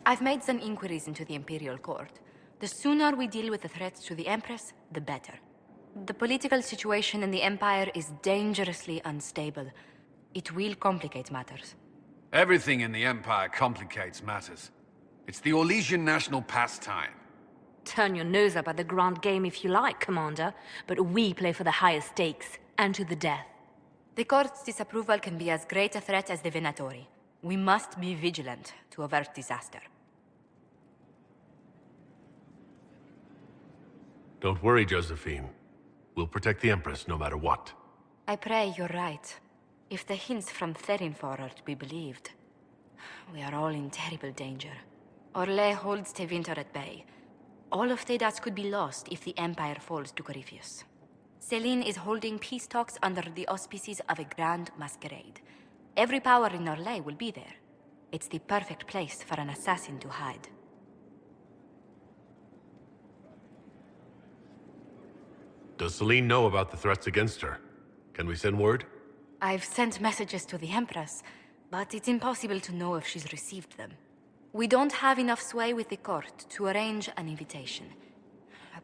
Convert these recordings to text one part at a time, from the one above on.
I've made some inquiries into the Imperial Court. The sooner we deal with the threats to the Empress, the better. The political situation in the Empire is dangerously unstable. It will complicate matters. Everything in the Empire complicates matters. It's the Orlesian national pastime. Turn your nose up at the grand game if you like, Commander, but we play for the highest stakes, and to the death. The Court's disapproval can be as great a threat as the Venatori. We must be vigilant to avert disaster. Don't worry, Josephine. We'll protect the Empress no matter what. I pray you're right. If the hints from Therinfor are to be believed, we are all in terrible danger. Orlais holds Tevinter at bay. All of Thedas could be lost if the Empire falls to Corypheus. Selene is holding peace talks under the auspices of a grand masquerade. Every power in Orlais will be there. It's the perfect place for an assassin to hide. Does Selene know about the threats against her? Can we send word? I've sent messages to the Empress, but it's impossible to know if she's received them. We don't have enough sway with the court to arrange an invitation.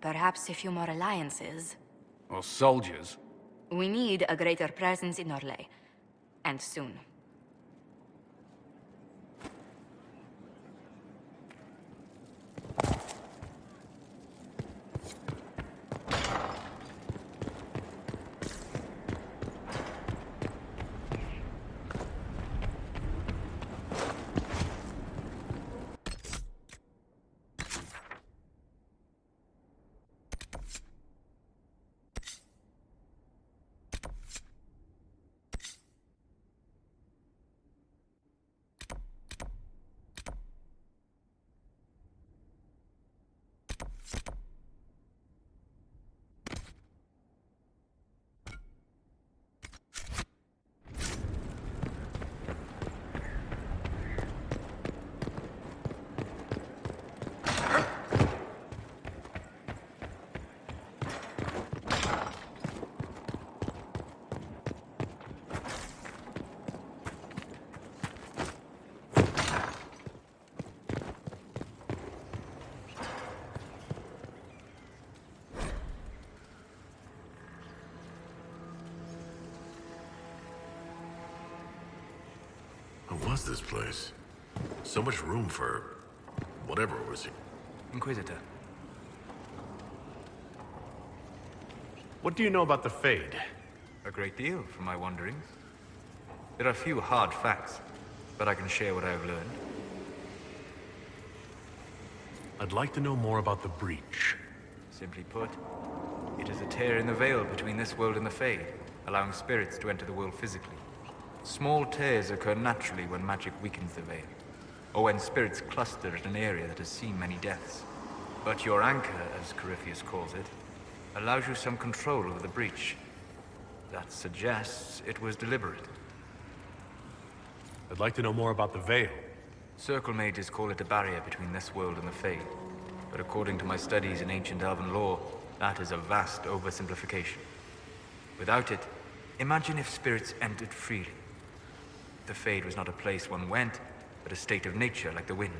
Perhaps a few more alliances. Or soldiers. We need a greater presence in Orlais. And soon. What was this place? So much room for... whatever was here. Inquisitor. What do you know about the Fade? A great deal from my wanderings. There are few hard facts, but I can share what I have learned. I'd like to know more about the Breach. Simply put, it is a tear in the veil between this world and the Fade, allowing spirits to enter the world physically. Small tears occur naturally when magic weakens the veil, or when spirits cluster at an area that has seen many deaths. But your anchor, as Corypheus calls it, allows you some control over the breach. That suggests it was deliberate. I'd like to know more about the Veil. Circle mages call it a barrier between this world and the Fade, but according to my studies in ancient elven lore, that is a vast oversimplification. Without it, imagine if spirits entered freely. The Fade was not a place one went, but a state of nature like the wind.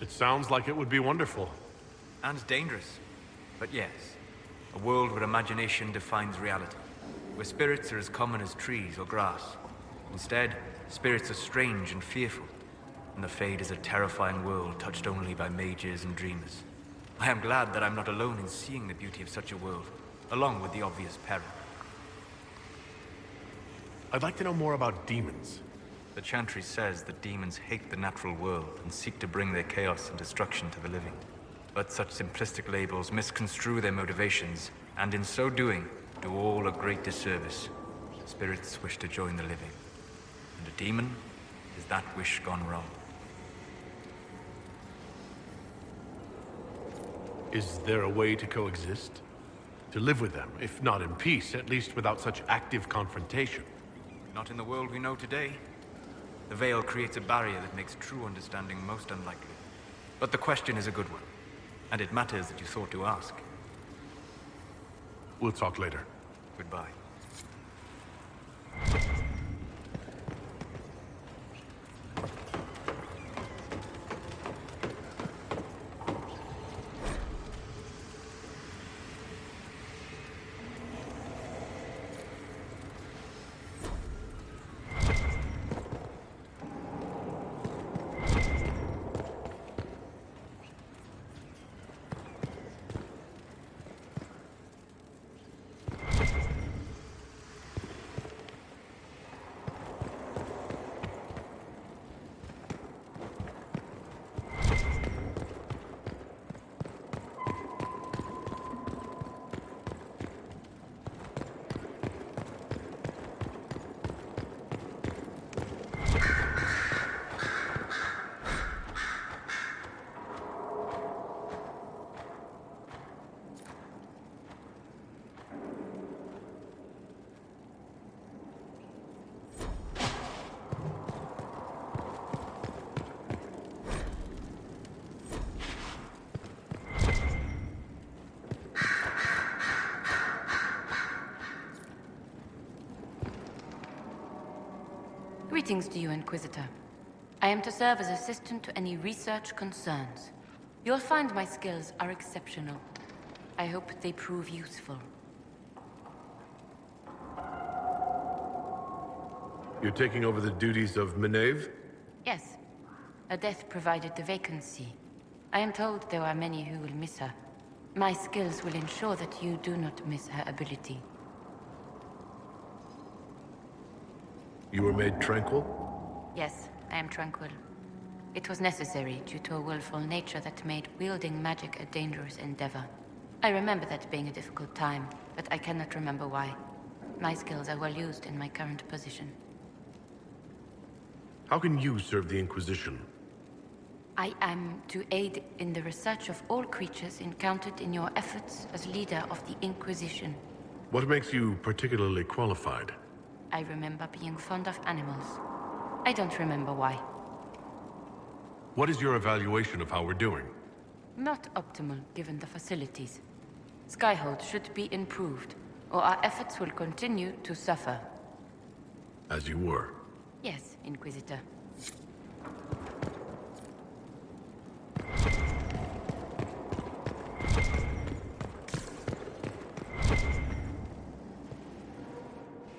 It sounds like it would be wonderful. And dangerous. But yes, a world where imagination defines reality. Where spirits are as common as trees or grass. Instead, spirits are strange and fearful. And the Fade is a terrifying world touched only by mages and dreamers. I am glad that I'm not alone in seeing the beauty of such a world, along with the obvious peril. I'd like to know more about demons. The Chantry says that demons hate the natural world and seek to bring their chaos and destruction to the living. But such simplistic labels misconstrue their motivations, and in so doing, do all a great disservice. Spirits wish to join the living, and a demon is that wish gone wrong. Is there a way to coexist? To live with them, if not in peace, at least without such active confrontation? Not in the world we know today. The Veil creates a barrier that makes true understanding most unlikely. But the question is a good one, and it matters that you thought to ask. We'll talk later. Goodbye. Greetings to you, Inquisitor. I am to serve as assistant to any research concerns. You'll find my skills are exceptional. I hope they prove useful. You're taking over the duties of Meneve? Yes. Her death provided the vacancy. I am told there are many who will miss her. My skills will ensure that you do not miss her ability. You were made tranquil? Yes, I am tranquil. It was necessary due to a willful nature that made wielding magic a dangerous endeavor. I remember that being a difficult time, but I cannot remember why. My skills are well used in my current position. How can you serve the Inquisition? I am to aid in the research of all creatures encountered in your efforts as leader of the Inquisition. What makes you particularly qualified? I remember being fond of animals. I don't remember why. What is your evaluation of how we're doing? Not optimal, given the facilities. Skyhold should be improved, or our efforts will continue to suffer. As you were. Yes, Inquisitor.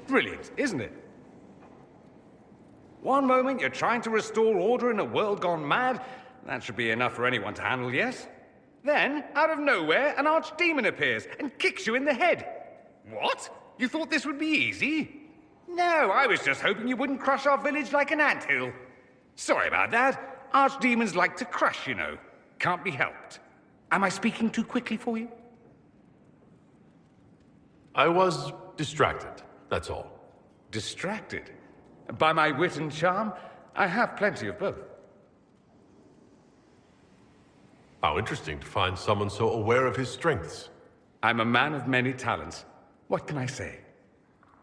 Brilliant, isn't it? One moment you're trying to restore order in a world gone mad. That should be enough for anyone to handle, yes? Then, out of nowhere, an archdemon appears and kicks you in the head. What? You thought this would be easy? No, I was just hoping you wouldn't crush our village like an anthill. Sorry about that. Archdemons like to crush, you know. Can't be helped. Am I speaking too quickly for you? I was distracted, that's all. Distracted? By my wit and charm? I have plenty of both. How interesting to find someone so aware of his strengths. I'm a man of many talents. What can I say?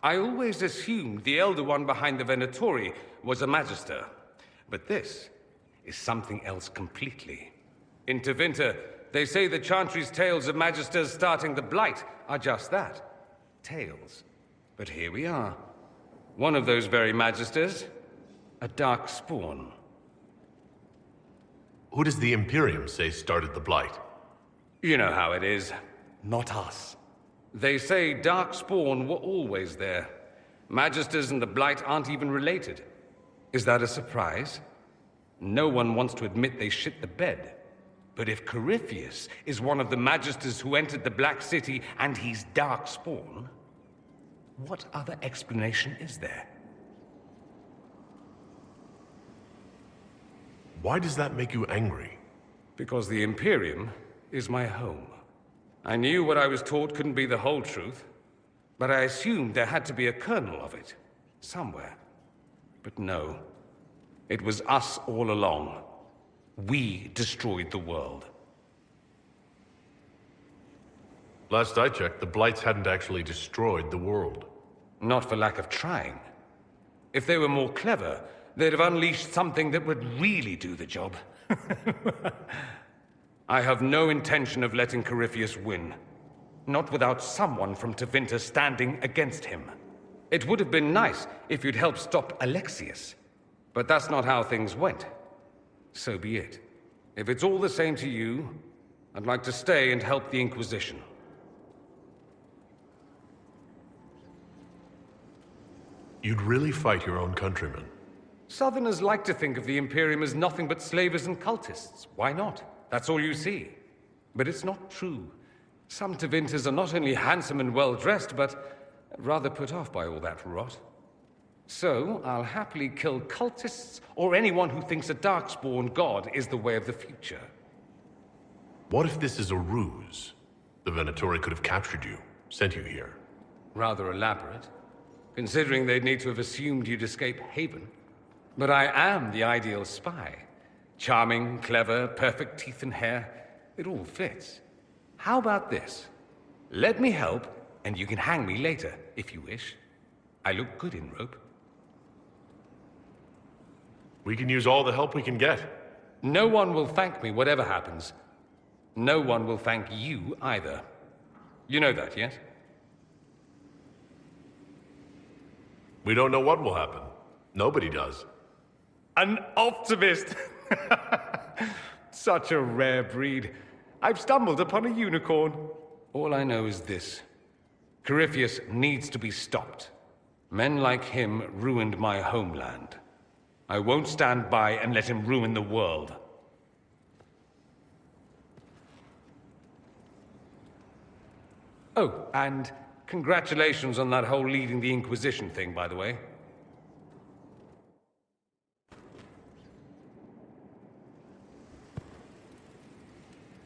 I always assumed the Elder One behind the Venatori was a Magister. But this is something else completely. In Tevinter, they say the Chantry's tales of Magisters starting the Blight are just that. Tales. But here we are. One of those very Magisters, a dark spawn. Who does the Imperium say started the Blight? You know how it is. Not us. They say Darkspawn were always there. Magisters and the Blight aren't even related. Is that a surprise? No one wants to admit they shit the bed. But if Corypheus is one of the Magisters who entered the Black City and he's Darkspawn, what other explanation is there? Why does that make you angry? Because the Imperium is my home. I knew what I was taught couldn't be the whole truth, but I assumed there had to be a kernel of it, somewhere. But no, it was us all along. We destroyed the world. Last I checked, the Blights hadn't actually destroyed the world. Not for lack of trying. If they were more clever, they'd have unleashed something that would really do the job. I have no intention of letting Corypheus win. Not without someone from Tevinter standing against him. It would have been nice if you'd helped stop Alexius. But that's not how things went. So be it. If it's all the same to you, I'd like to stay and help the Inquisition. You'd really fight your own countrymen? Southerners like to think of the Imperium as nothing but slavers and cultists. Why not? That's all you see. But it's not true. Some Tevinters are not only handsome and well-dressed, but rather put off by all that rot. So, I'll happily kill cultists or anyone who thinks a Darkspawn god is the way of the future. What if this is a ruse? The Venatori could have captured you, sent you here. Rather elaborate, considering they'd need to have assumed you'd escape Haven. But I am the ideal spy. Charming, clever, perfect teeth and hair. It all fits. How about this? Let me help, and you can hang me later, if you wish. I look good in rope. We can use all the help we can get. No one will thank me, whatever happens. No one will thank you, either. You know that, yes? We don't know what will happen. Nobody does. An optimist! Such a rare breed. I've stumbled upon a unicorn. All I know is this. Corypheus needs to be stopped. Men like him ruined my homeland. I won't stand by and let him ruin the world. Oh, and congratulations on that whole leading the Inquisition thing, by the way.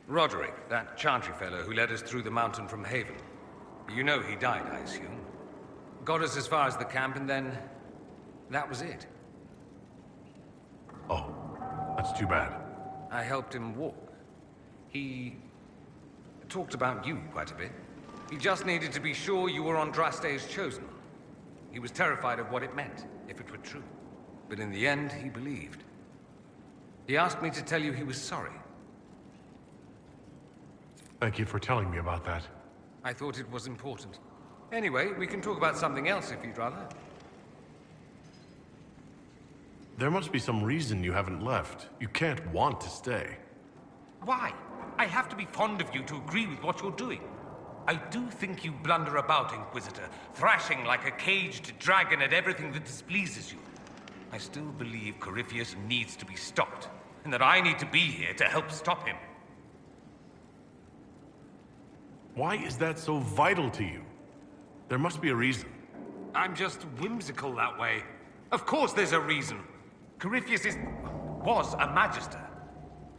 Roderick, that Chantry fellow who led us through the mountain from Haven. You know he died, I assume. Got us as far as the camp, and then... that was it. Oh, that's too bad. I helped him walk. He... talked about you quite a bit. He just needed to be sure you were Andraste's chosen. He was terrified of what it meant, if it were true. But in the end, he believed. He asked me to tell you he was sorry. Thank you for telling me about that. I thought it was important. Anyway, we can talk about something else if you'd rather. There must be some reason you haven't left. You can't want to stay. Why? I have to be fond of you to agree with what you're doing. I do think you blunder about, Inquisitor, thrashing like a caged dragon at everything that displeases you. I still believe Corypheus needs to be stopped, and that I need to be here to help stop him. Why is that so vital to you? There must be a reason. I'm just whimsical that way. Of course there's a reason. Corypheus was a Magister.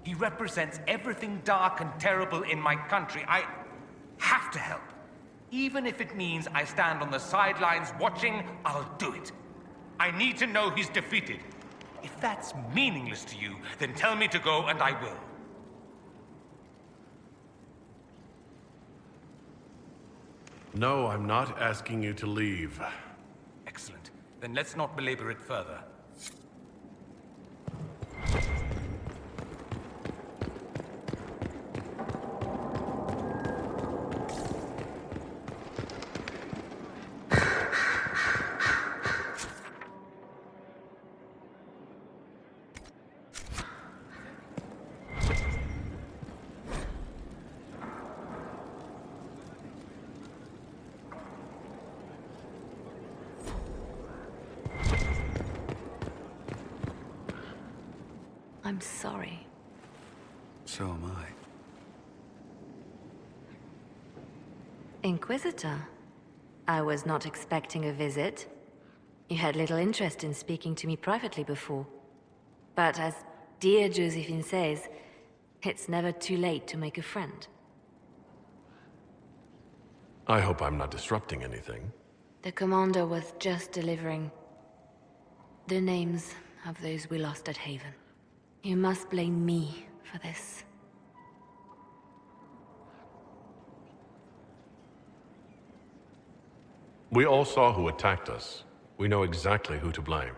He represents everything dark and terrible in my country. I have to help. Even if it means I stand on the sidelines watching, I'll do it. I need to know he's defeated. If that's meaningless to you, then tell me to go and I will. No, I'm not asking you to leave. Excellent. Then let's not belabor it further. I'm sorry. So am I. Inquisitor, I was not expecting a visit. You had little interest in speaking to me privately before. But as dear Josephine says, it's never too late to make a friend. I hope I'm not disrupting anything. The commander was just delivering the names of those we lost at Haven. You must blame me for this. We all saw who attacked us. We know exactly who to blame.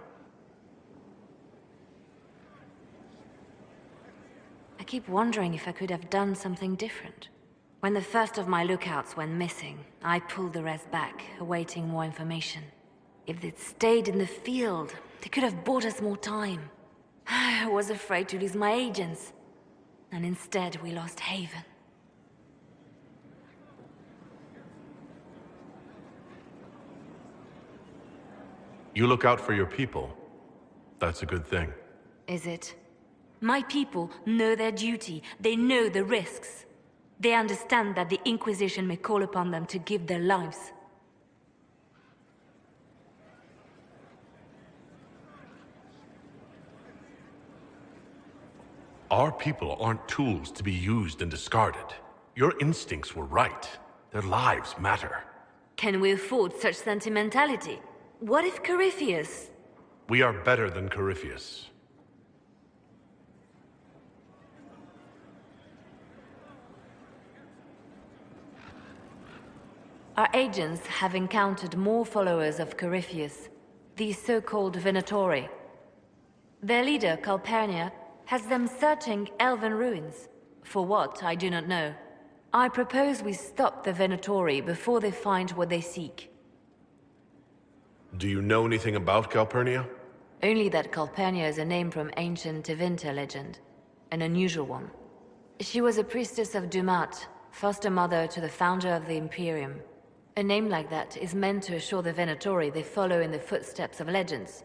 I keep wondering if I could have done something different. When the first of my lookouts went missing, I pulled the rest back, awaiting more information. If they'd stayed in the field, they could have bought us more time. I was afraid to lose my agents. And instead, we lost Haven. You look out for your people. That's a good thing. Is it? My people know their duty. They know the risks. They understand that the Inquisition may call upon them to give their lives. Our people aren't tools to be used and discarded. Your instincts were right. Their lives matter. Can we afford such sentimentality? What if Corypheus... We are better than Corypheus. Our agents have encountered more followers of Corypheus, these so-called Venatori. Their leader, Calpurnia, has them searching elven ruins. For what, I do not know. I propose we stop the Venatori before they find what they seek. Do you know anything about Calpurnia? Only that Calpurnia is a name from ancient Tevinter legend. An unusual one. She was a priestess of Dumat, foster mother to the founder of the Imperium. A name like that is meant to assure the Venatori they follow in the footsteps of legends.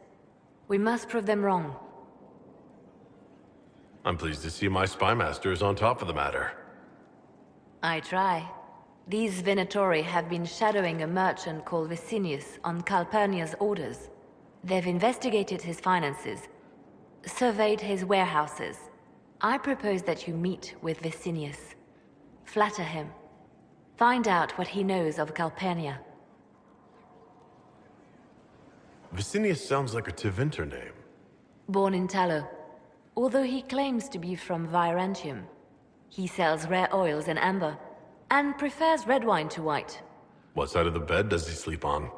We must prove them wrong. I'm pleased to see my spy master is on top of the matter. I try. These Venatori have been shadowing a merchant called Vicinius on Calpurnia's orders. They've investigated his finances, surveyed his warehouses. I propose that you meet with Vicinius. Flatter him. Find out what he knows of Calpurnia. Vicinius sounds like a Tevinter name. Born in Tallow. Although he claims to be from Virantium, he sells rare oils and amber, and prefers red wine to white. What side of the bed does he sleep on?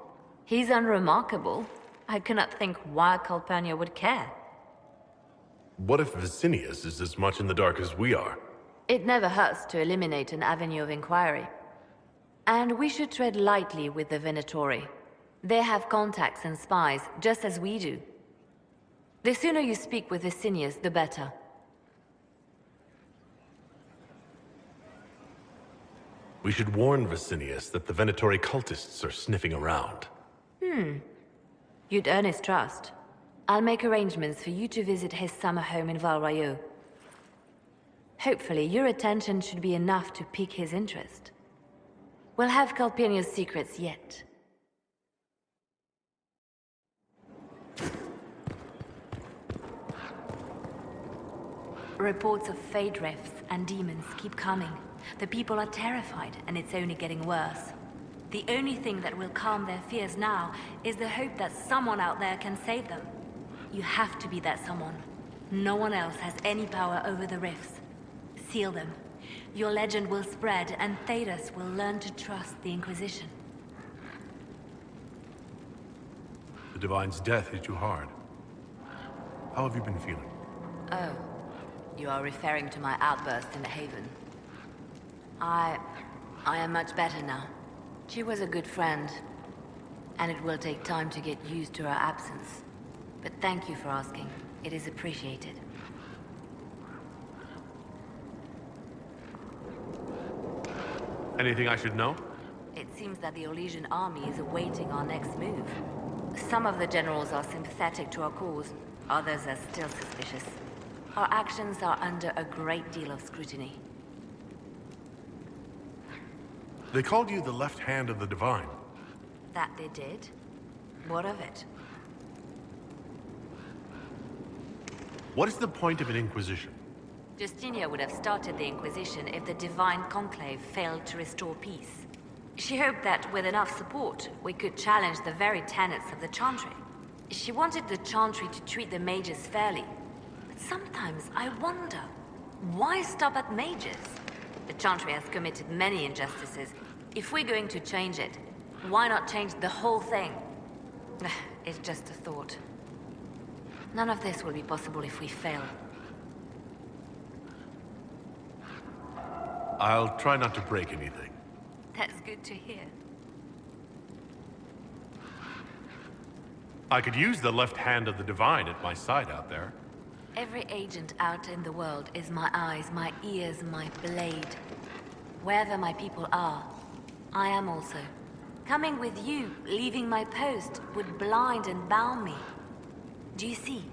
He's unremarkable. I cannot think why Calpurnia would care. What if Vicinius is as much in the dark as we are? It never hurts to eliminate an avenue of inquiry. And we should tread lightly with the Venatori. They have contacts and spies, just as we do. The sooner you speak with Vicinius, the better. We should warn Vicinius that the Venatori cultists are sniffing around. You'd earn his trust. I'll make arrangements for you to visit his summer home in Val Royeaux. Hopefully, your attention should be enough to pique his interest. We'll have Calpurnia's secrets yet. Reports of fade rifts and demons keep coming. The people are terrified, and it's only getting worse. The only thing that will calm their fears now is the hope that someone out there can save them. You have to be that someone. No one else has any power over the rifts. Seal them. Your legend will spread, and Thedas will learn to trust the Inquisition. The Divine's death hit you hard. How have you been feeling? Oh, you are referring to my outburst in the Haven. I am much better now. She was a good friend, and it will take time to get used to her absence. But thank you for asking. It is appreciated. Anything I should know? It seems that the Orlesian army is awaiting our next move. Some of the generals are sympathetic to our cause, others are still suspicious. Our actions are under a great deal of scrutiny. They called you the left hand of the Divine. That they did? What of it? What is the point of an Inquisition? Justinia would have started the Inquisition if the Divine Conclave failed to restore peace. She hoped that with enough support, we could challenge the very tenets of the Chantry. She wanted the Chantry to treat the mages fairly. But sometimes I wonder, why stop at mages? The Chantry has committed many injustices. If we're going to change it, why not change the whole thing? It's just a thought. None of this will be possible if we fail. I'll try not to break anything. That's good to hear. I could use the left hand of the Divine at my side out there. Every agent out in the world is my eyes, my ears, my blade. Wherever my people are, I am also. Coming with you, leaving my post, would blind and bound me. Do you see?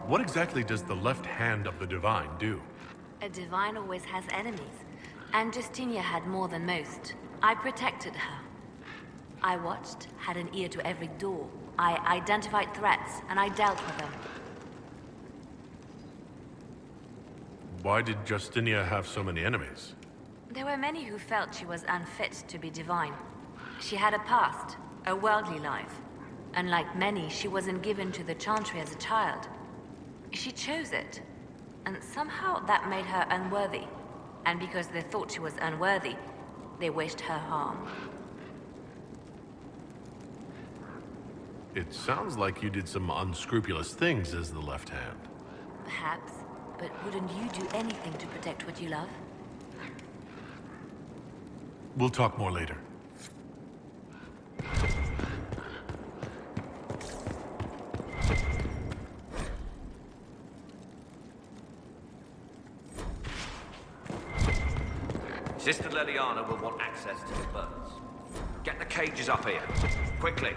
What exactly does the left hand of the Divine do? A divine always has enemies, and Justinia had more than most. I protected her. I watched, had an ear to every door. I identified threats, and I dealt with them. Why did Justinia have so many enemies? There were many who felt she was unfit to be divine. She had a past, a worldly life. Unlike many, she wasn't given to the Chantry as a child. She chose it, and somehow that made her unworthy. And because they thought she was unworthy, they wished her harm. It sounds like you did some unscrupulous things as the left hand. Perhaps, but wouldn't you do anything to protect what you love? We'll talk more later. Sister Leliana will want access to the birds. Get the cages up here. Quickly.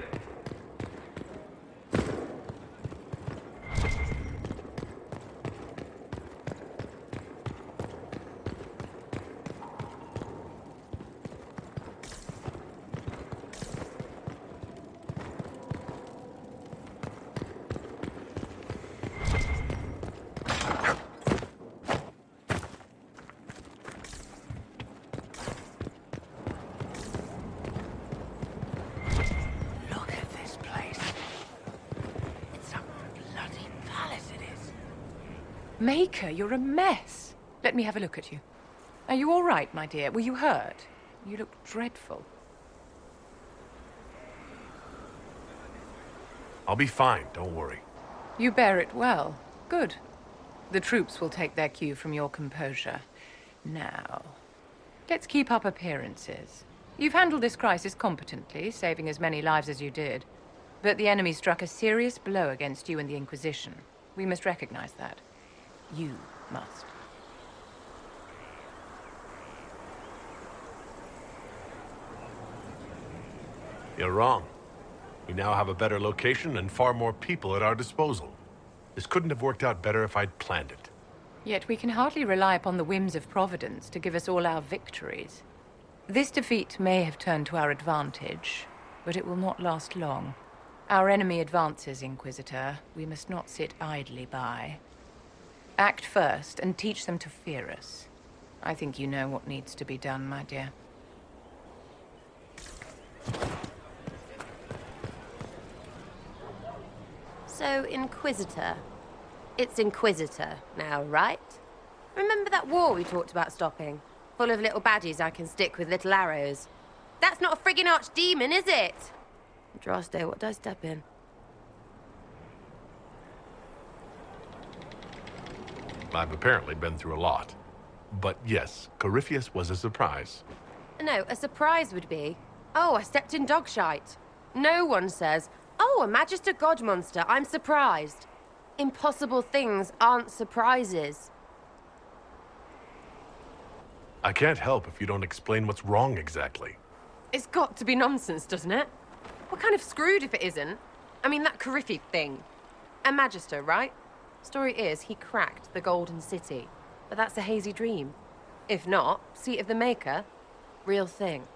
Maker, you're a mess. Let me have a look at you. Are you all right, my dear? Were you hurt? You look dreadful. I'll be fine, don't worry. You bear it well. Good. The troops will take their cue from your composure. Now, let's keep up appearances. You've handled this crisis competently, saving as many lives as you did. But the enemy struck a serious blow against you and the Inquisition. We must recognize that. You must. You're wrong. We now have a better location and far more people at our disposal. This couldn't have worked out better if I'd planned it. Yet we can hardly rely upon the whims of Providence to give us all our victories. This defeat may have turned to our advantage, but it will not last long. Our enemy advances, Inquisitor. We must not sit idly by. Act first and teach them to fear us. I think you know what needs to be done, my dear. So, Inquisitor. It's Inquisitor now, right? Remember that war we talked about stopping? Full of little baddies I can stick with little arrows. That's not a friggin' archdemon, is it? Droste, what did I step in? I've apparently been through a lot. But yes, Corypheus was a surprise. No, a surprise would be, oh, I stepped in dog shite. No one says, oh, a Magister God monster, I'm surprised. Impossible things aren't surprises. I can't help if you don't explain what's wrong exactly. It's got to be nonsense, doesn't it? We're kind of screwed if it isn't. I mean, that Corypheus thing. A Magister, right? Story is, he cracked the Golden City. But that's a hazy dream. If not, seat of the Maker, real thing.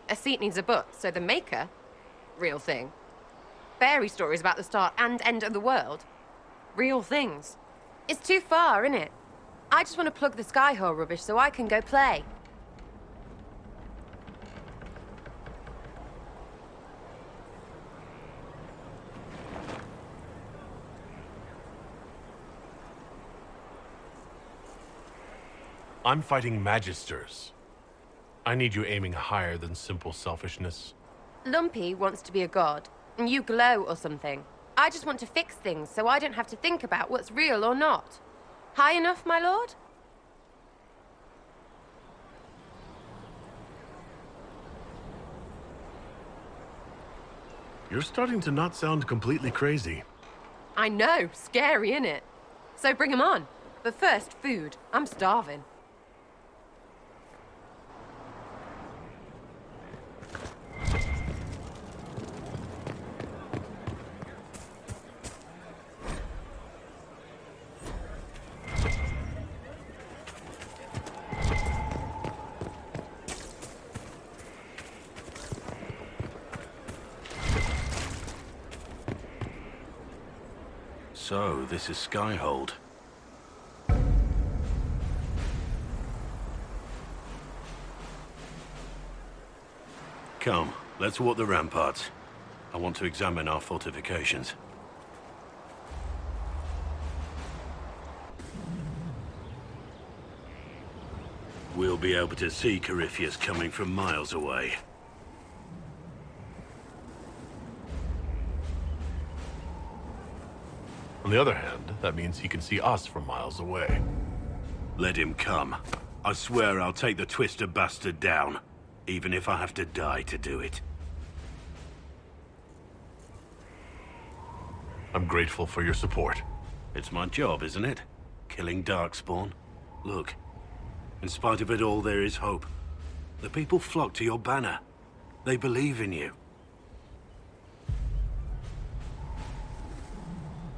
A seat needs a butt, so the Maker, real thing. Fairy stories about the start and end of the world, real things. It's too far, innit? I just want to plug the Skyhole rubbish so I can go play. I'm fighting Magisters. I need you aiming higher than simple selfishness. Lumpy wants to be a god, and you glow or something. I just want to fix things so I don't have to think about what's real or not. High enough, my lord? You're starting to not sound completely crazy. I know, scary, innit? So bring 'em on. But first, food. I'm starving. So, this is Skyhold. Come, let's walk the ramparts. I want to examine our fortifications. We'll be able to see Corypheus coming from miles away. On the other hand, that means he can see us from miles away. Let him come. I swear I'll take the Twister bastard down, even if I have to die to do it. I'm grateful for your support. It's my job, isn't it? Killing Darkspawn. Look, in spite of it all, there is hope. The people flock to your banner. They believe in you.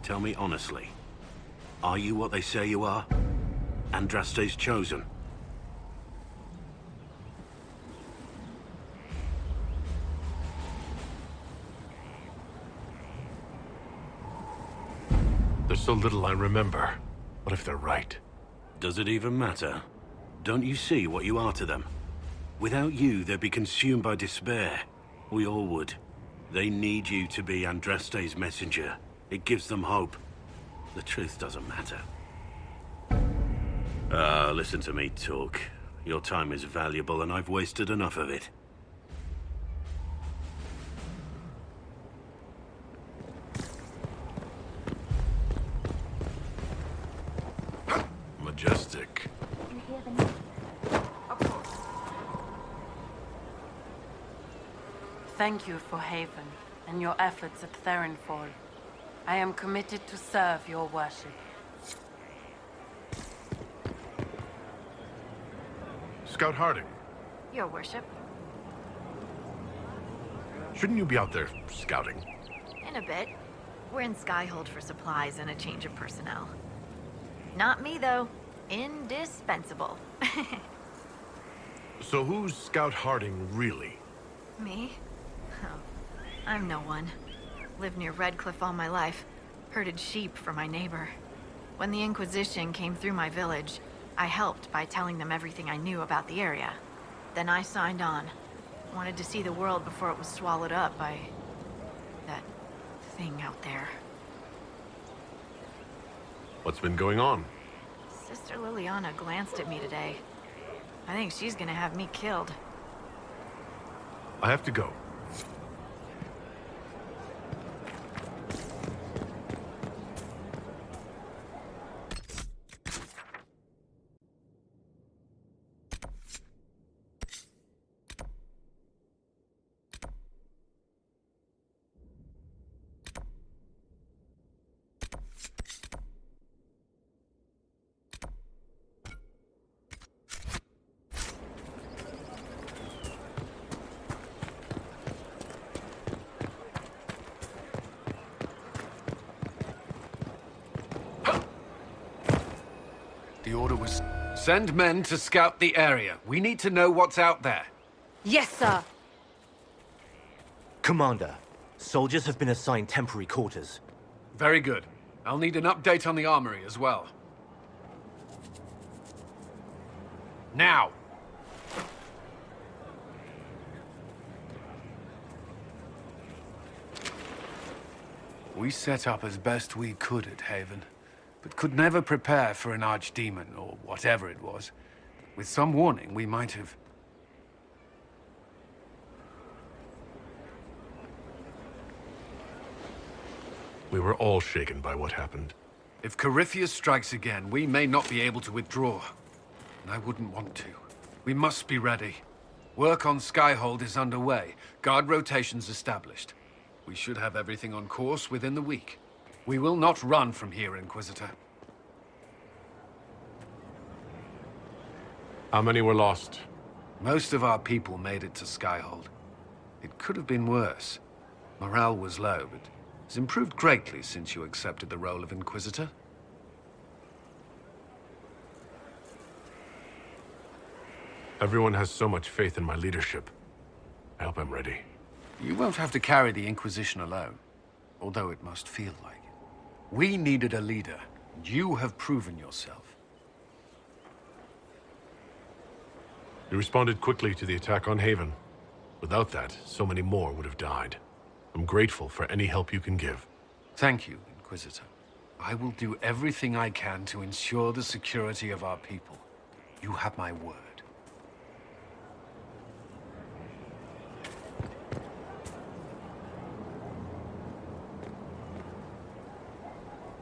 Tell me honestly, are you what they say you are? Andraste's chosen? There's so little I remember. What if they're right? Does it even matter? Don't you see what you are to them? Without you, they'd be consumed by despair. We all would. They need you to be Andraste's messenger. It gives them hope. The truth doesn't matter. Listen to me talk. Your time is valuable and I've wasted enough of it. Majestic. Thank you for Haven and your efforts at Therenfall. I am committed to serve your worship. Scout Harding, Your worship. shouldn't you be out there scouting? In a bit. We're in Skyhold for supplies and a change of personnel. Not me, though. Indispensable. So who's Scout Harding really? Me? Oh, I'm no one. Lived near Redcliffe all my life. Herded sheep for my neighbor. When the Inquisition came through my village, I helped by telling them everything I knew about the area. Then I signed on. Wanted to see the world before it was swallowed up by... that thing out there. What's been going on? Sister Liliana glanced at me today. I think she's gonna have me killed. I have to go. The order was... Send men to scout the area. We need to know what's out there. Yes, sir. Commander, soldiers have been assigned temporary quarters. Very good. I'll need an update on the armory as well. Now! We set up as best we could at Haven, but could never prepare for an archdemon, or whatever it was. With some warning, we might have... We were all shaken by what happened. If Corypheus strikes again, we may not be able to withdraw. And I wouldn't want to. We must be ready. Work on Skyhold is underway. Guard rotations established. We should have everything on course within the week. We will not run from here, Inquisitor. How many were lost? Most of our people made it to Skyhold. It could have been worse. Morale was low, but it's improved greatly since you accepted the role of Inquisitor. Everyone has so much faith in my leadership. I hope I'm ready. You won't have to carry the Inquisition alone, although it must feel like it. We needed a leader, and you have proven yourself. You responded quickly to the attack on Haven. Without that, so many more would have died. I'm grateful for any help you can give. Thank you, Inquisitor. I will do everything I can to ensure the security of our people. You have my word.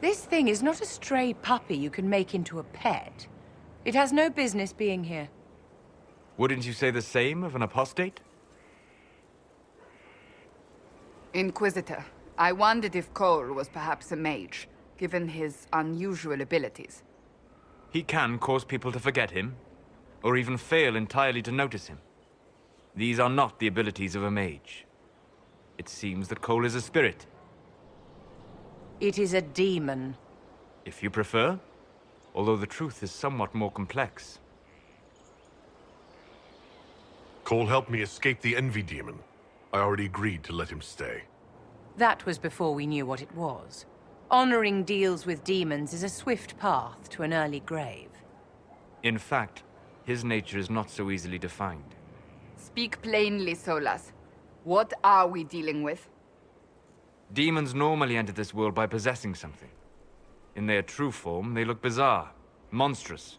This thing is not a stray puppy you can make into a pet. It has no business being here. Wouldn't you say the same of an apostate? Inquisitor, I wondered if Cole was perhaps a mage, given his unusual abilities. He can cause people to forget him, or even fail entirely to notice him. These are not the abilities of a mage. It seems that Cole is a spirit. It is a demon. If you prefer, although the truth is somewhat more complex. Cole helped me escape the Envy Demon. I already agreed to let him stay. That was before we knew what it was. Honoring deals with demons is a swift path to an early grave. In fact, his nature is not so easily defined. Speak plainly, Solas. What are we dealing with? Demons normally enter this world by possessing something. In their true form, they look bizarre, monstrous.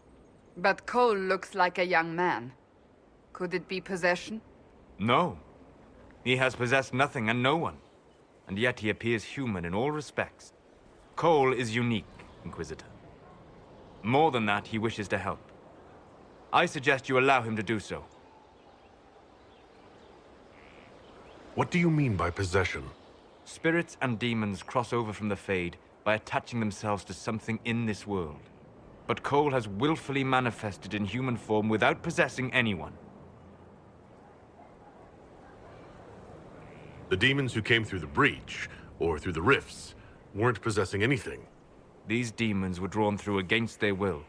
But Cole looks like a young man. Could it be possession? No. He has possessed nothing and no one. And yet he appears human in all respects. Cole is unique, Inquisitor. More than that, he wishes to help. I suggest you allow him to do so. What do you mean by possession? Spirits and demons cross over from the Fade by attaching themselves to something in this world. But Cole has willfully manifested in human form without possessing anyone. The demons who came through the breach, or through the rifts, weren't possessing anything. These demons were drawn through against their will,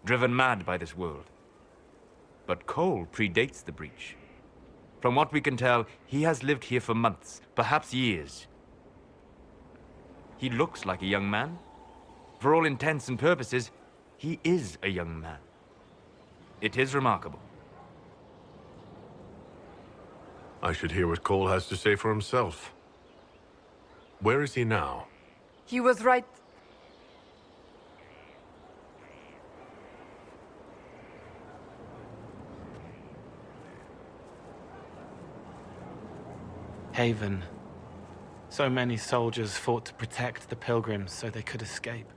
driven mad by this world. But Cole predates the breach. From what we can tell, he has lived here for months, perhaps years. He looks like a young man. For all intents and purposes, he is a young man. It is remarkable. I should hear what Cole has to say for himself. Where is he now? He was right. Haven. So many soldiers fought to protect the pilgrims so they could escape.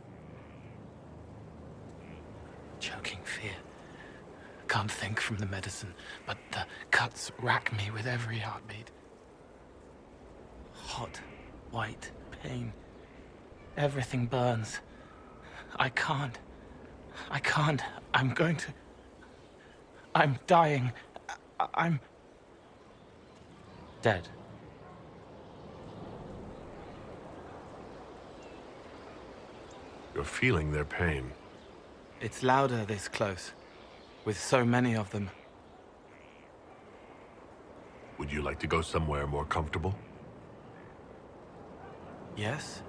Choking fear. Can't think from the medicine, but the cuts rack me with every heartbeat. Hot, white pain. Everything burns. I can't. I'm going to... I'm dying. I'm... dead. You're feeling their pain. It's louder this close, with so many of them. Would you like to go somewhere more comfortable? Yes,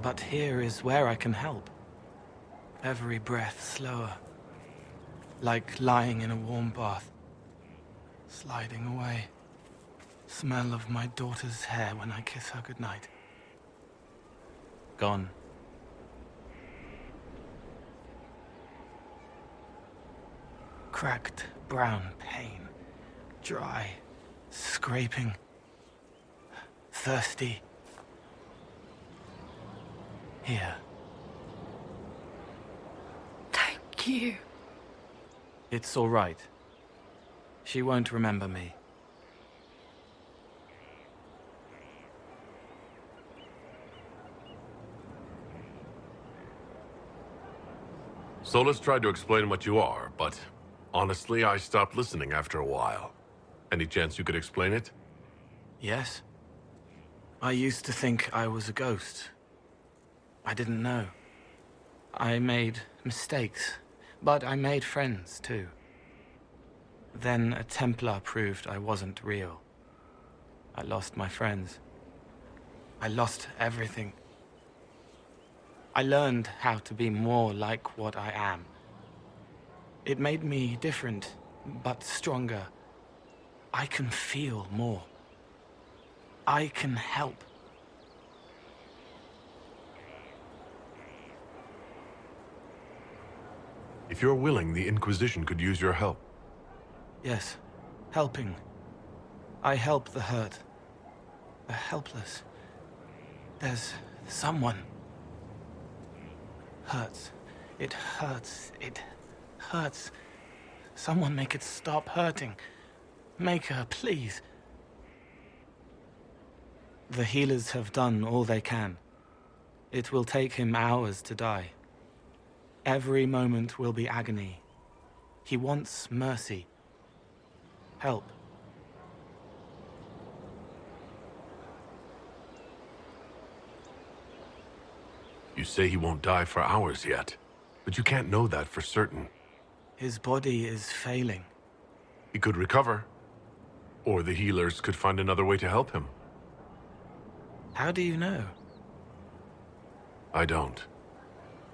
but here is where I can help. Every breath slower, like lying in a warm bath, sliding away. Smell of my daughter's hair when I kiss her goodnight. Gone. Cracked brown pain, dry, scraping, thirsty. Here. Thank you. It's all right. She won't remember me. Solus tried to explain what you are, but honestly, I stopped listening after a while. Any chance you could explain it? Yes. I used to think I was a ghost. I didn't know. I made mistakes, but I made friends too. Then a Templar proved I wasn't real. I lost my friends. I lost everything. I learned how to be more like what I am. It made me different, but stronger. I can feel more. I can help. If you're willing, the Inquisition could use your help. Yes, helping. I help the hurt. The helpless. There's someone. Hurts. It hurts. It hurts. Someone make it stop hurting. Make her, please. The healers have done all they can. It will take him hours to die. Every moment will be agony. He wants mercy. Help. You say he won't die for hours yet, but you can't know that for certain. His body is failing. He could recover, or the healers could find another way to help him. How do you know? I don't,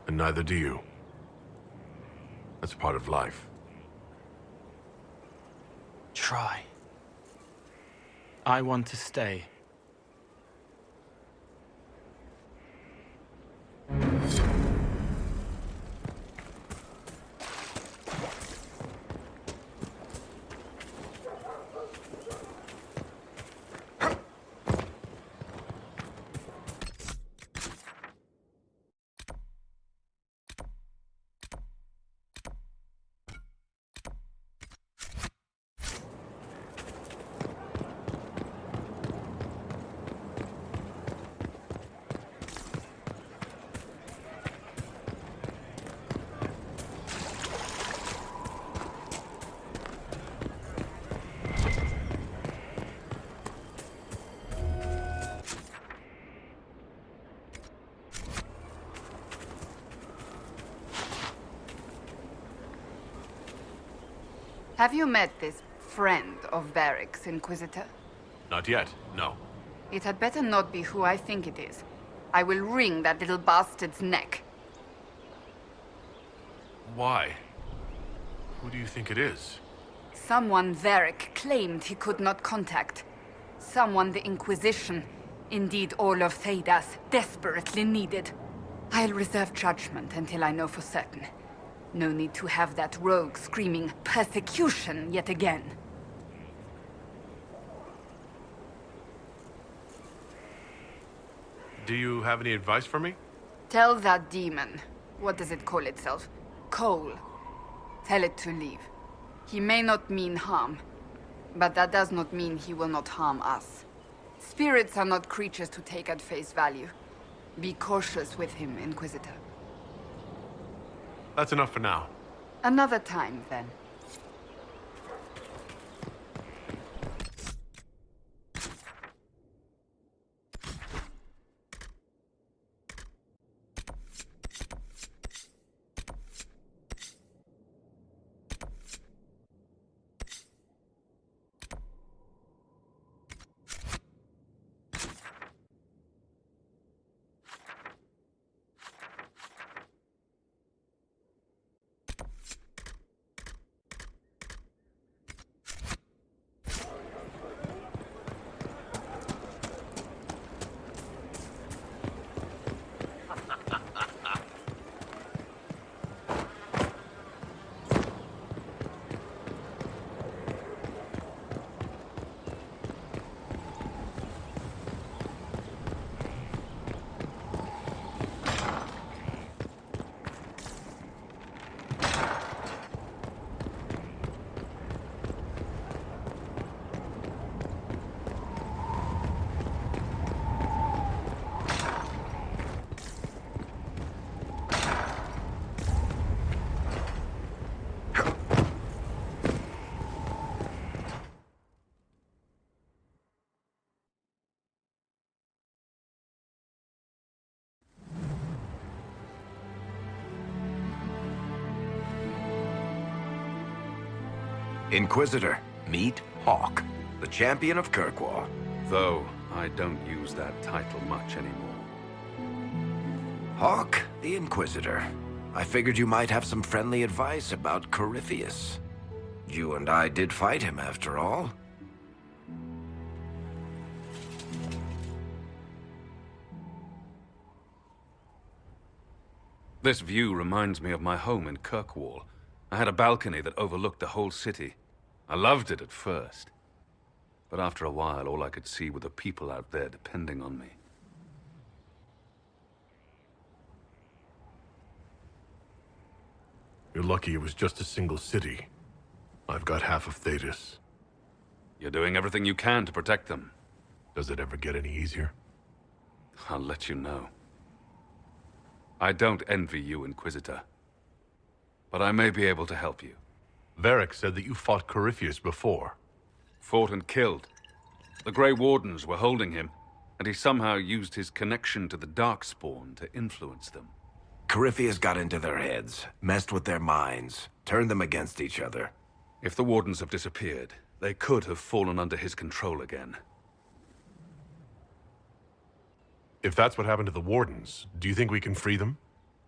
and neither do you. That's part of life. Try. I want to stay. Have you met this friend of Varric's, Inquisitor? Not yet, no. It had better not be who I think it is. I will wring that little bastard's neck. Why? Who do you think it is? Someone Varric claimed he could not contact. Someone the Inquisition, indeed all of Thedas, desperately needed. I'll reserve judgment until I know for certain. No need to have that rogue screaming persecution yet again. Do you have any advice for me? Tell that demon, what does it call itself? Cole. Tell it to leave. He may not mean harm, but that does not mean he will not harm us. Spirits are not creatures to take at face value. Be cautious with him, Inquisitor. That's enough for now. Another time, then. Inquisitor, meet Hawk, the champion of Kirkwall. Though I don't use that title much anymore. Hawk, the Inquisitor. I figured you might have some friendly advice about Corypheus. You and I did fight him, after all. This view reminds me of my home in Kirkwall. I had a balcony that overlooked the whole city. I loved it at first. But after a while, all I could see were the people out there depending on me. You're lucky it was just a single city. I've got half of Thedas. You're doing everything you can to protect them. Does it ever get any easier? I'll let you know. I don't envy you, Inquisitor. But I may be able to help you. Varric said that you fought Corypheus before. Fought and killed. The Grey Wardens were holding him, and he somehow used his connection to the Darkspawn to influence them. Corypheus got into their heads, messed with their minds, turned them against each other. If the Wardens have disappeared, they could have fallen under his control again. If that's what happened to the Wardens, do you think we can free them?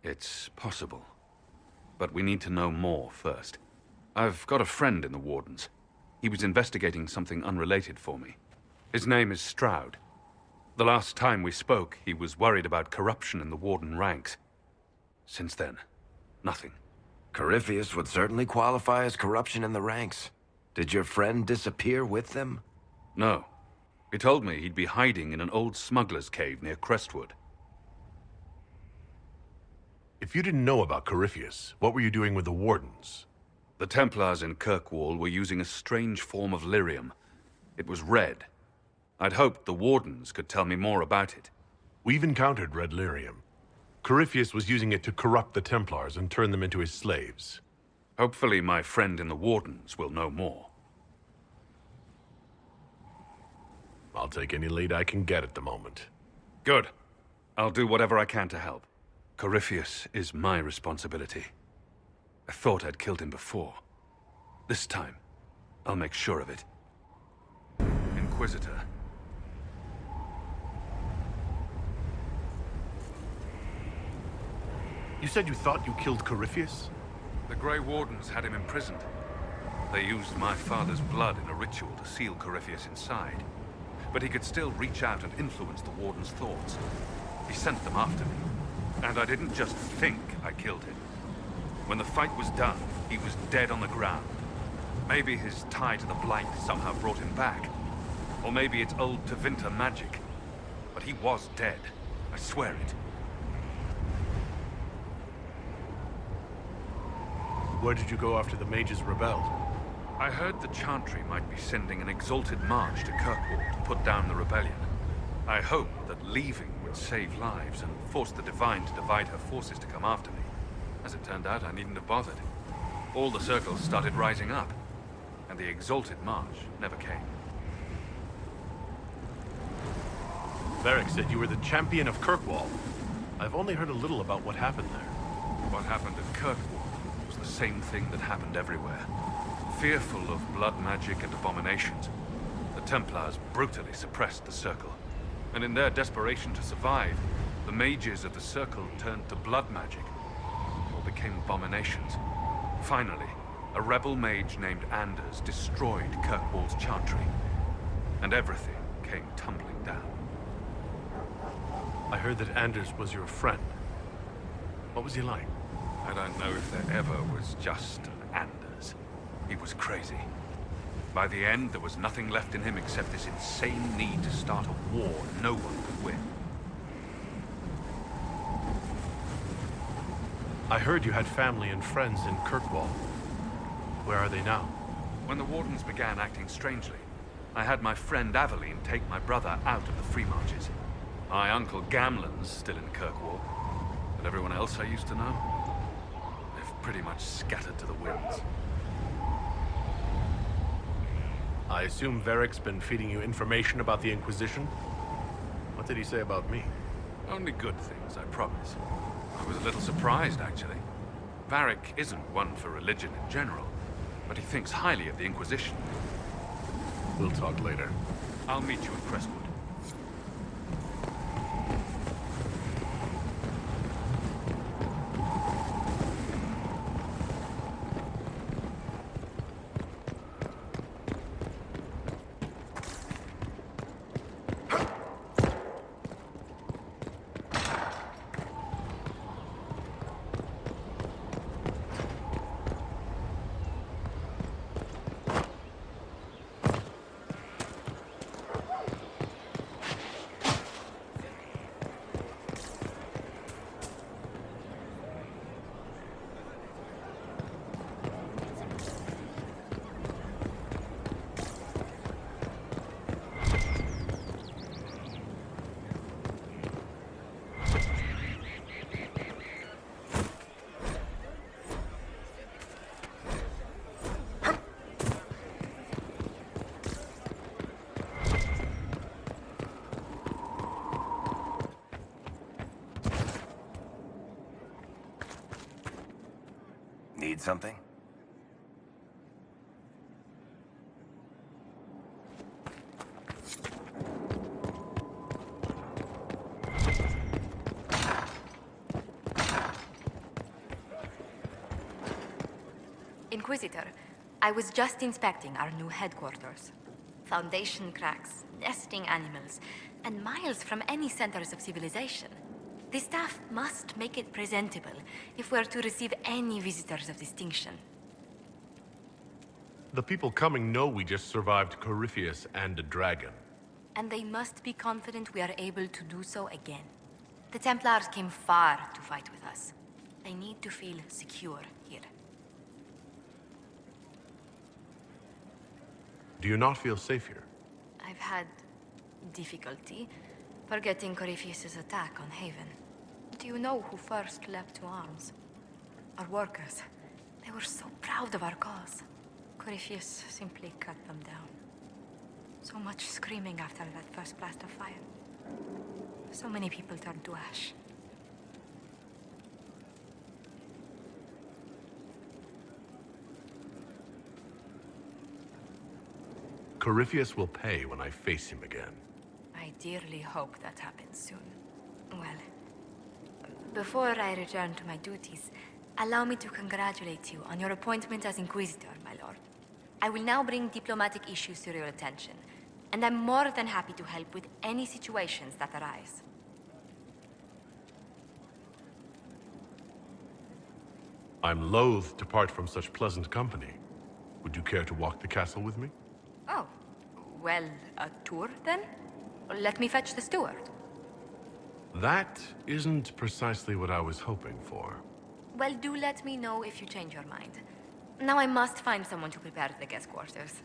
It's possible. But we need to know more first. I've got a friend in the Wardens. He was investigating something unrelated for me. His name is Stroud. The last time we spoke, he was worried about corruption in the Warden ranks. Since then, nothing. Corypheus would certainly qualify as corruption in the ranks. Did your friend disappear with them? No. He told me he'd be hiding in an old smuggler's cave near Crestwood. If you didn't know about Corypheus, what were you doing with the Wardens? The Templars in Kirkwall were using a strange form of lyrium. It was red. I'd hoped the Wardens could tell me more about it. We've encountered red lyrium. Corypheus was using it to corrupt the Templars and turn them into his slaves. Hopefully my friend in the Wardens will know more. I'll take any lead I can get at the moment. Good. I'll do whatever I can to help. Corypheus is my responsibility. I thought I'd killed him before. This time, I'll make sure of it. Inquisitor. You said you thought you killed Corypheus? The Grey Wardens had him imprisoned. They used my father's blood in a ritual to seal Corypheus inside. But he could still reach out and influence the Warden's thoughts. He sent them after me. And I didn't just think I killed him. When the fight was done, he was dead on the ground. Maybe his tie to the Blight somehow brought him back. Or maybe it's old Tevinter magic. But he was dead. I swear it. Where did you go after the mages rebelled? I heard the Chantry might be sending an exalted march to Kirkwall to put down the rebellion. I hoped that leaving would save lives and force the Divine to divide her forces to come after me. As it turned out, I needn't have bothered. All the circles started rising up, and the exalted march never came. Varric said you were the champion of Kirkwall. I've only heard a little about what happened there. What happened at Kirkwall was the same thing that happened everywhere. Fearful of blood magic and abominations, the Templars brutally suppressed the Circle. And in their desperation to survive, the mages of the Circle turned to blood magic, or became abominations. Finally, a rebel mage named Anders destroyed Kirkwall's Chantry, and everything came tumbling down. I heard that Anders was your friend. What was he like? I don't know if there ever was just Anders. He was crazy. By the end, there was nothing left in him except this insane need to start a war no one could win. I heard you had family and friends in Kirkwall. Where are they now? When the Wardens began acting strangely, I had my friend Aveline take my brother out of the Free Marches. My uncle Gamlen's still in Kirkwall, but everyone else I used to know, they've pretty much scattered to the winds. I assume Varric's been feeding you information about the Inquisition? What did he say about me? Only good things, I promise. I was a little surprised, actually. Varric isn't one for religion in general, but he thinks highly of the Inquisition. We'll talk later. I'll meet you at Crestwood. Need something? Inquisitor, I was just inspecting our new headquarters. Foundation cracks, nesting animals, and miles from any centers of civilization. The staff must make it presentable if we're to receive any visitors of distinction. The people coming know we just survived Corypheus and a dragon. And they must be confident we are able to do so again. The Templars came far to fight with us. They need to feel secure here. Do you not feel safe here? I've had difficulty forgetting Corypheus' attack on Haven. Do you know who first leapt to arms? Our workers. They were so proud of our cause. Corypheus simply cut them down. So much screaming after that first blast of fire. So many people turned to ash. Corypheus will pay when I face him again. I dearly hope that happens soon. Well, before I return to my duties, allow me to congratulate you on your appointment as Inquisitor, my lord. I will now bring diplomatic issues to your attention, and I'm more than happy to help with any situations that arise. I'm loath to part from such pleasant company. Would you care to walk the castle with me? Oh, well, a tour then? Let me fetch the steward. That isn't precisely what I was hoping for. Well, do let me know if you change your mind. Now I must find someone to prepare the guest quarters.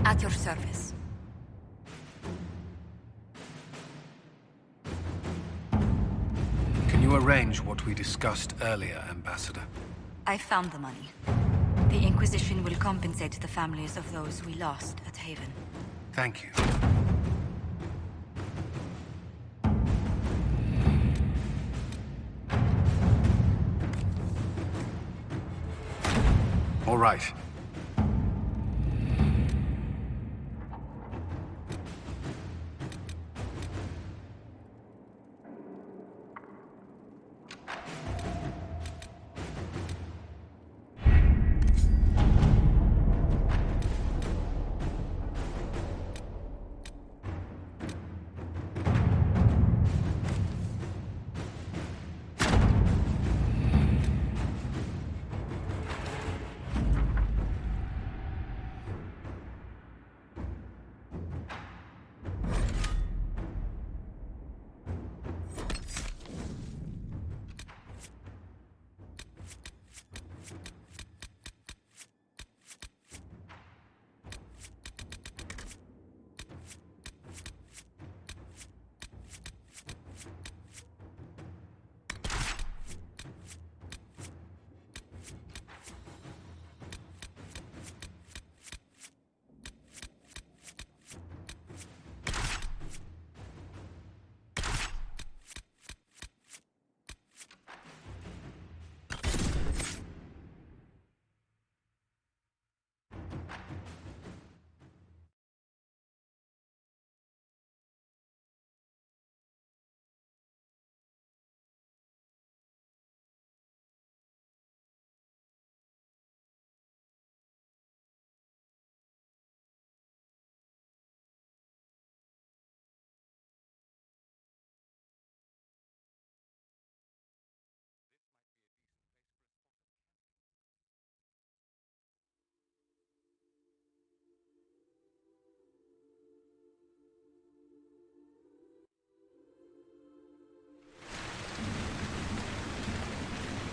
At your service. Can you arrange what we discussed earlier, Ambassador? I found the money. The Inquisition will compensate the families of those we lost at Haven. Thank you. All right.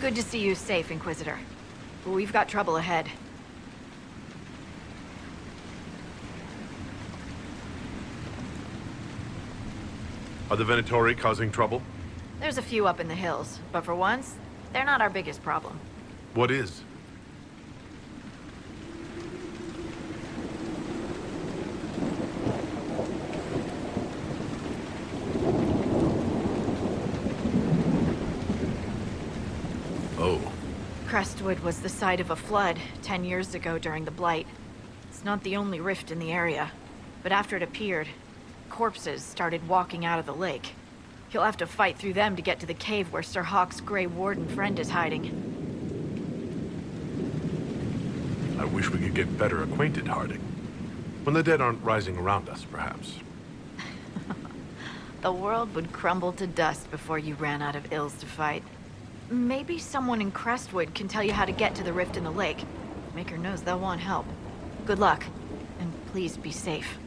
Good to see you safe, Inquisitor. But we've got trouble ahead. Are the Venatori causing trouble? There's a few up in the hills, but for once, they're not our biggest problem. What is? Oh. Crestwood was the site of a flood 10 years ago during the Blight. It's not the only rift in the area, but after it appeared, corpses started walking out of the lake. You'll have to fight through them to get to the cave where Sir Hawk's Grey Warden friend is hiding. I wish we could get better acquainted, Harding. When the dead aren't rising around us, perhaps. The world would crumble to dust before you ran out of ills to fight. Maybe someone in Crestwood can tell you how to get to the rift in the lake. Maker knows they'll want help. Good luck, and please be safe.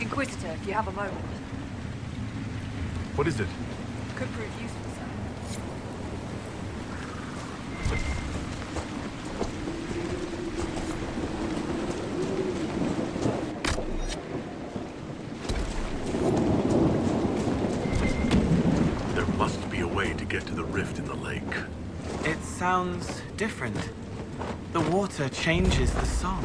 Inquisitor, if you have a moment. What is it? Could prove useful, sir. There must be a way to get to the rift in the lake. It sounds different. The water changes the song.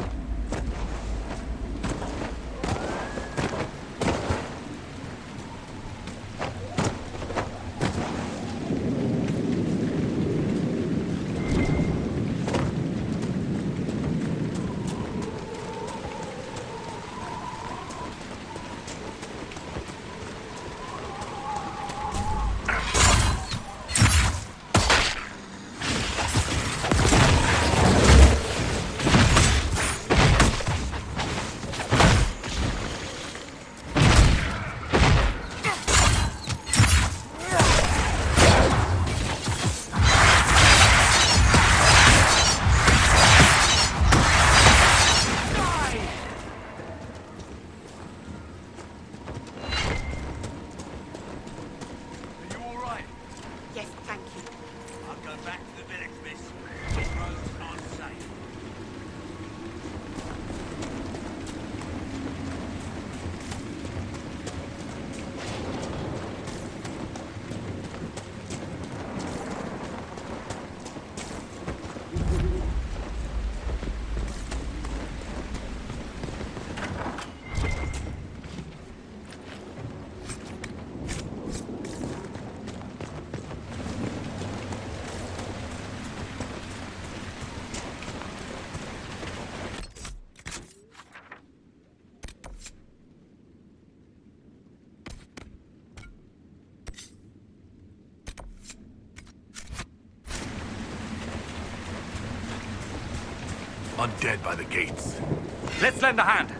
Undead by the gates. Let's lend a hand.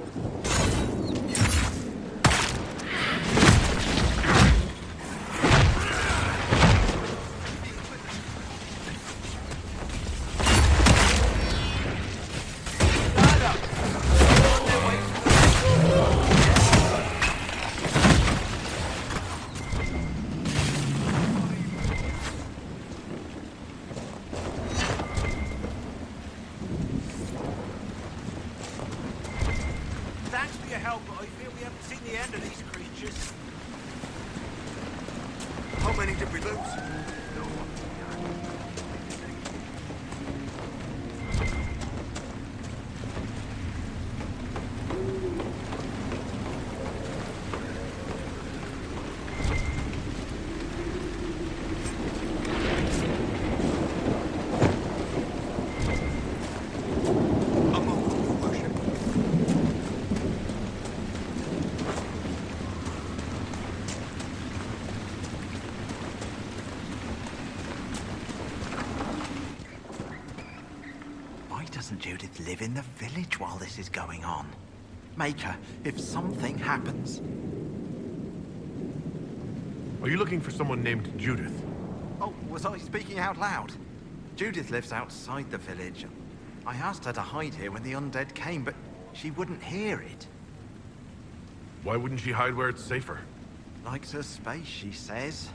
Thanks for your help, but I fear we haven't seen the end of these creatures. How many did we lose? Doesn't Judith live in the village while this is going on? Make her, if something happens. Are you looking for someone named Judith? Oh, was I speaking out loud? Judith lives outside the village. I asked her to hide here when the undead came, but she wouldn't hear it. Why wouldn't she hide where it's safer? Likes her space, she says.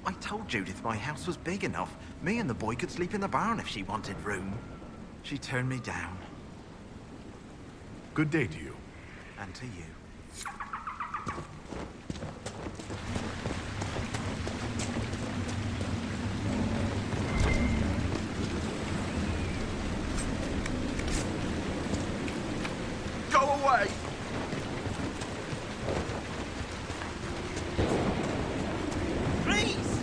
I told Judith my house was big enough. Me and the boy could sleep in the barn if she wanted room. She turned me down. Good day to you. And to you. Go away! Please!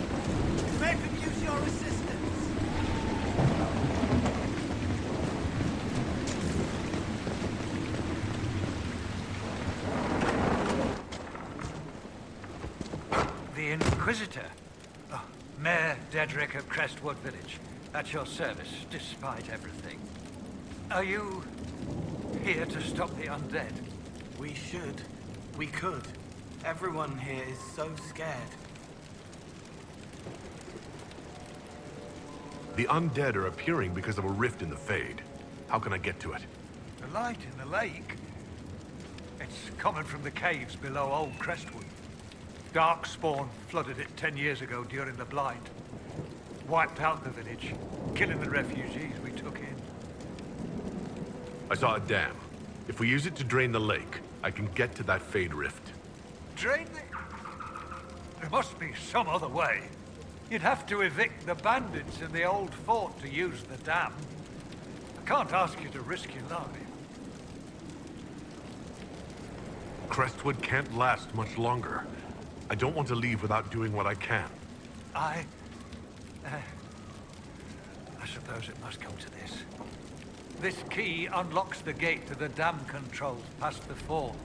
Make them use your assistance! The Inquisitor. Oh, Mayor Dedrick of Crestwood Village. At your service, despite everything. Are you here to stop the undead? We should. We could. Everyone here is so scared. The undead are appearing because of a rift in the Fade. How can I get to it? The light in the lake? It's coming from the caves below Old Crestwood. Darkspawn flooded it 10 years ago during the Blight. Wiped out the village, killing the refugees we took in. I saw a dam. If we use it to drain the lake, I can get to that Fade rift. Drain the... There must be some other way. You'd have to evict the bandits in the old fort to use the dam. I can't ask you to risk your life. Crestwood can't last much longer. I don't want to leave without doing what I can. I suppose it must come to this. This key unlocks the gate to the dam controls past the fort.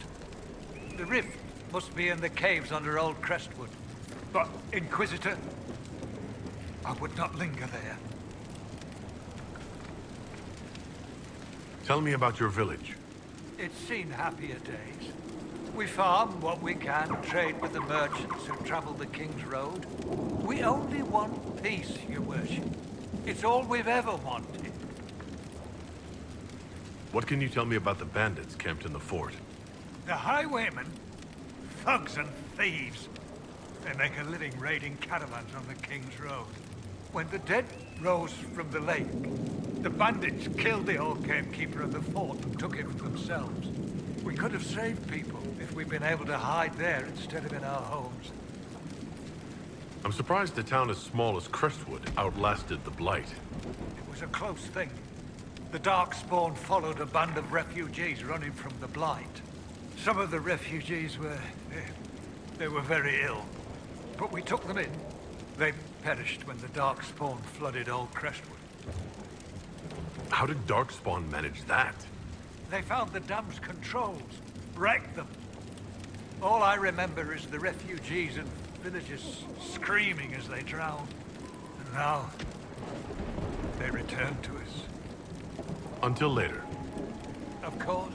The rift must be in the caves under Old Crestwood. But, Inquisitor, I would not linger there. Tell me about your village. It's seen happier days. We farm what we can, trade with the merchants who travel the King's Road. We only want peace, your worship. It's all we've ever wanted. What can you tell me about the bandits camped in the fort? The highwaymen, thugs and thieves. They make a living raiding caravans on the King's Road. When the dead rose from the lake, the bandits killed the old gamekeeper of the fort and took it for themselves. We could have saved people if we'd been able to hide there instead of in our homes. I'm surprised a town as small as Crestwood outlasted the Blight. It was a close thing. The Darkspawn followed a band of refugees running from the Blight. Some of the refugees were... they were very ill. But we took them in. They perished when the Darkspawn flooded Old Crestwood. How did Darkspawn manage that? They found the dam's controls, wrecked them. All I remember is the refugees and villagers screaming as they drowned. And now, they return to us. Until later. Of course.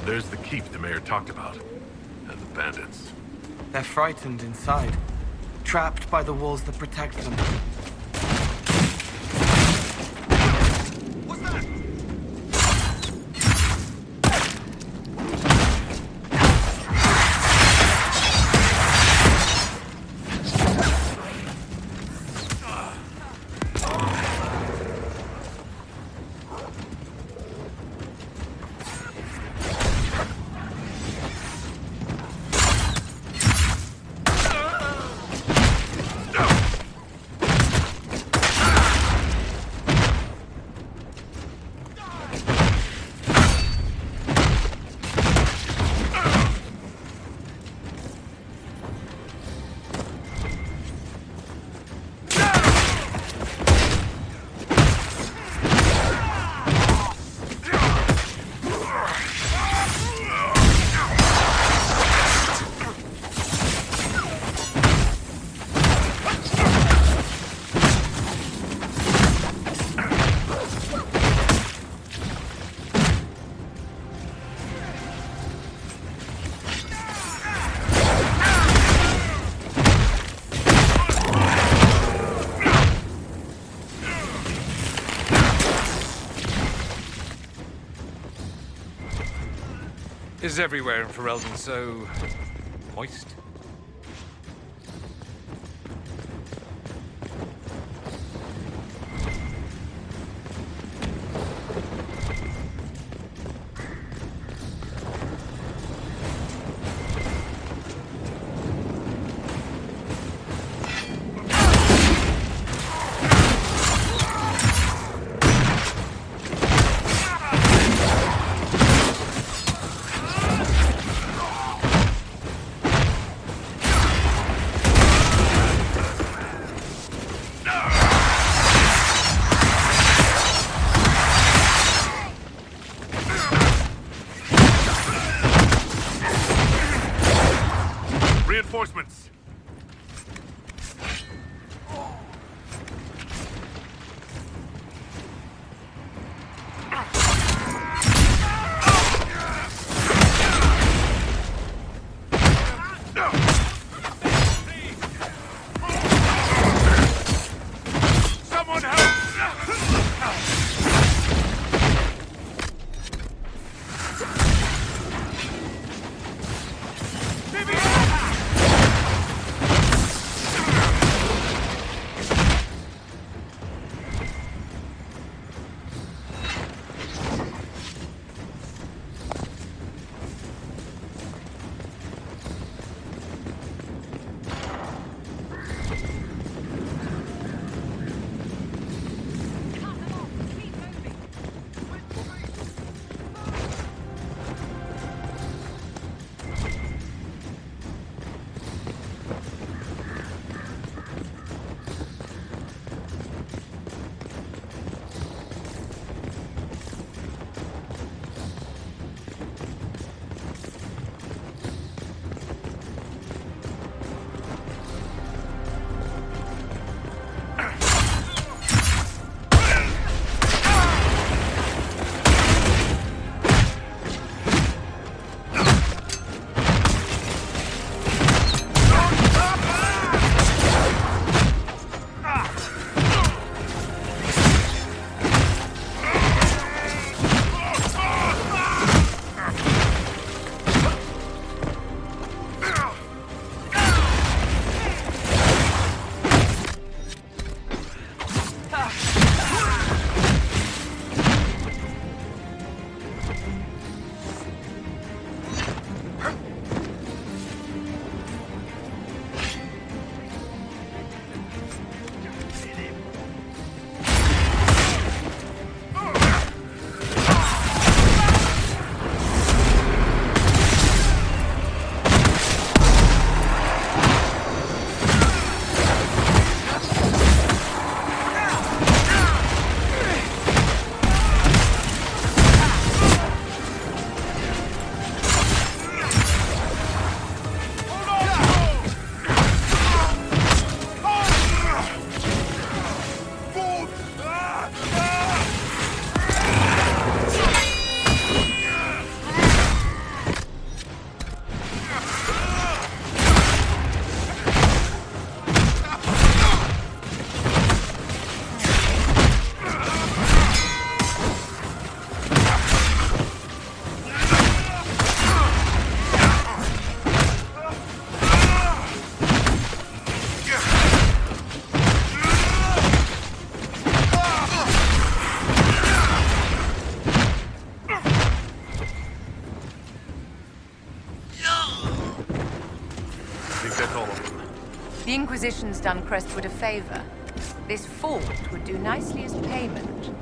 There's the keep the mayor talked about. And the bandits. They're frightened inside, trapped by the walls that protect them. Is everywhere in Ferelden so moist? Reinforcements! Someone help! think that's all of them? The Inquisition's done Crestwood a favor. This fort would do nicely as payment.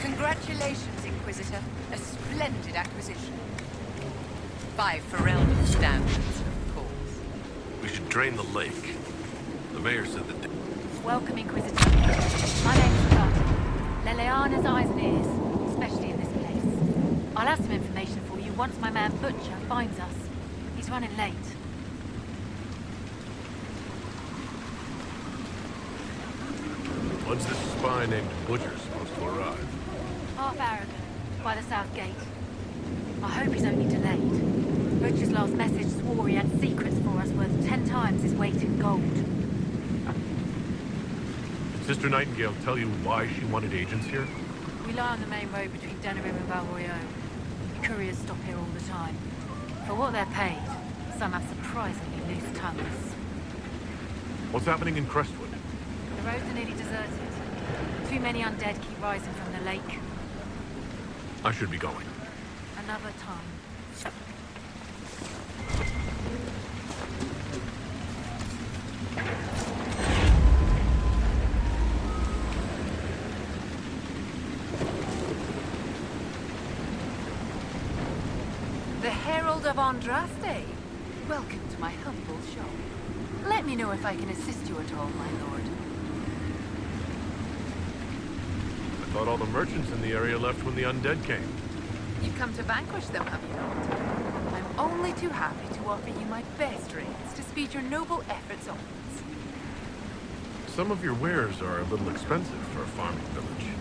Congratulations, Inquisitor. A splendid acquisition. By Ferelden standards, of course. We should drain the lake. The mayor said that... Welcome, Inquisitor. My name's Carter. Leleana's eyes and ears, especially in this place. I'll have some information for you once my man Butcher finds us. He's running late. When's this spy named Butcher supposed to arrive? Half Aragon, by the south gate. I hope he's only delayed. Butcher's last message swore he had secrets for us worth 10 times his weight in gold. Did Sister Nightingale tell you why she wanted agents here? We lie on the main road between Denerim and Valroyo. Couriers stop here all the time. For what they're paid, some have surprisingly loose tongues. What's happening in Crestwood? The roads are nearly deserted. Too many undead keep rising from the lake. I should be going. Another time. The Herald of Andraste. Welcome to my humble shop. Let me know if I can assist you at all, my lord. I thought all the merchants in the area left when the undead came. You've come to vanquish them, have you not? I'm only too happy to offer you my best rates to speed your noble efforts onwards. Some of your wares are a little expensive for a farming village.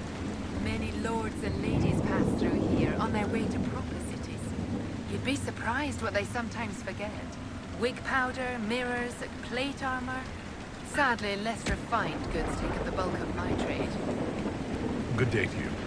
Many lords and ladies pass through here on their way to proper cities. You'd be surprised what they sometimes forget. Wig powder, mirrors, plate armor. Sadly, less refined goods take up the bulk of my trade. Good day to you.